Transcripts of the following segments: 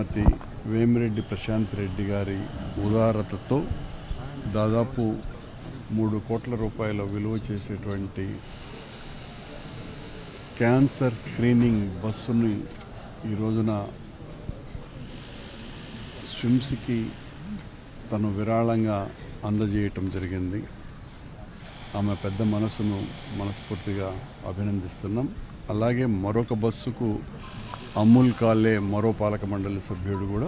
శ్రీమతి వేమిరెడ్డి ప్రశాంత్ రెడ్డి గారి ఉదారతతో దాదాపు 3 కోట్ల రూపాయల విలువ చేసేటువంటి క్యాన్సర్ స్క్రీనింగ్ బస్సుని ఈ రోజున స్విమ్స్కి తను విరాళంగా అందజేయటం జరిగింది. ఆమె పెద్ద మనసును మనస్ఫూర్తిగా అభినందిస్తున్నాం. అలాగే మరొక బస్సుకు అమూల్ కాలే మరో పాలక మండలి సభ్యుడు కూడా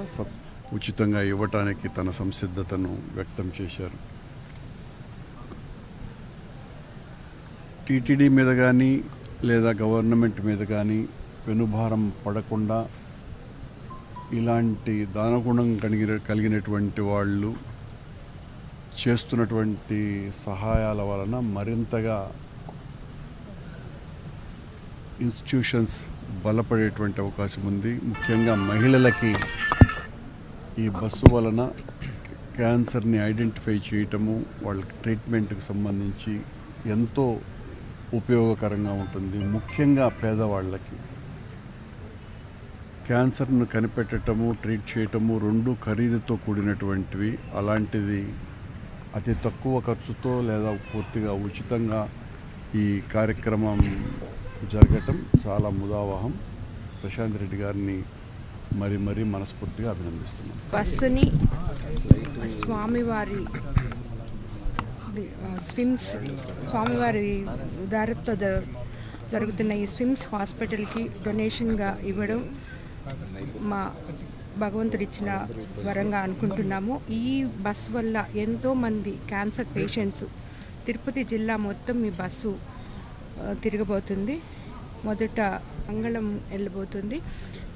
ఉచితంగా ఇవ్వటానికి తన సంసిద్ధతను వ్యక్తం చేశారు. టీటీడీ మీద కానీ లేదా గవర్నమెంట్ మీద కానీ పెనుభారం పడకుండా ఇలాంటి దానగుణం కలిగినటువంటి వాళ్ళు చేస్తున్నటువంటి సహాయాల వలన మరింతగా ఇన్స్టిట్యూషన్స్ బలపడేటువంటి అవకాశం ఉంది. ముఖ్యంగా మహిళలకి ఈ బస్సు వలన క్యాన్సర్ని ఐడెంటిఫై చేయటము, వాళ్ళకి ట్రీట్మెంట్కి సంబంధించి ఎంతో ఉపయోగకరంగా ఉంటుంది. ముఖ్యంగా పేదవాళ్ళకి క్యాన్సర్ను కనిపెట్టడము, ట్రీట్ చేయటము రెండు ఖరీదుతో కూడినటువంటివి. అలాంటిది అతి తక్కువ ఖర్చుతో లేదా పూర్తిగా ఉచితంగా ఈ కార్యక్రమం జరగటం చాలా ముదావహం. ప్రశాంత్ రెడ్డి గారిని మరీ మనస్ఫూర్తిగా అభినందిస్తున్నాం. బస్సుని స్వామివారి ఉదారతతో జరుగుతున్న ఈ స్విమ్స్ హాస్పిటల్కి డొనేషన్గా ఇవ్వడం మా భగవంతుడిచ్చిన వరంగా అనుకుంటున్నాము. ఈ బస్సు వల్ల ఎంతోమంది క్యాన్సర్ పేషెంట్స్ తిరుపతి జిల్లా మొత్తం ఈ బస్సు తిరగబోతుంది. మొదట మంగళం వెళ్ళబోతుంది.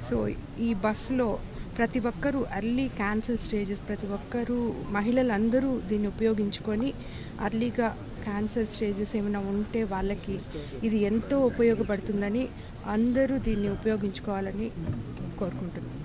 సో ఈ బస్సులో ప్రతి ఒక్కరూ అర్లీ క్యాన్సర్ స్టేజెస్ ప్రతి ఒక్కరూ మహిళలందరూ దీన్ని ఉపయోగించుకొని అర్లీగా క్యాన్సర్ స్టేజెస్ ఏమైనా ఉంటే వాళ్ళకి ఇది ఎంతో ఉపయోగపడుతుందని అందరూ దీన్ని ఉపయోగించుకోవాలని కోరుకుంటున్నాను.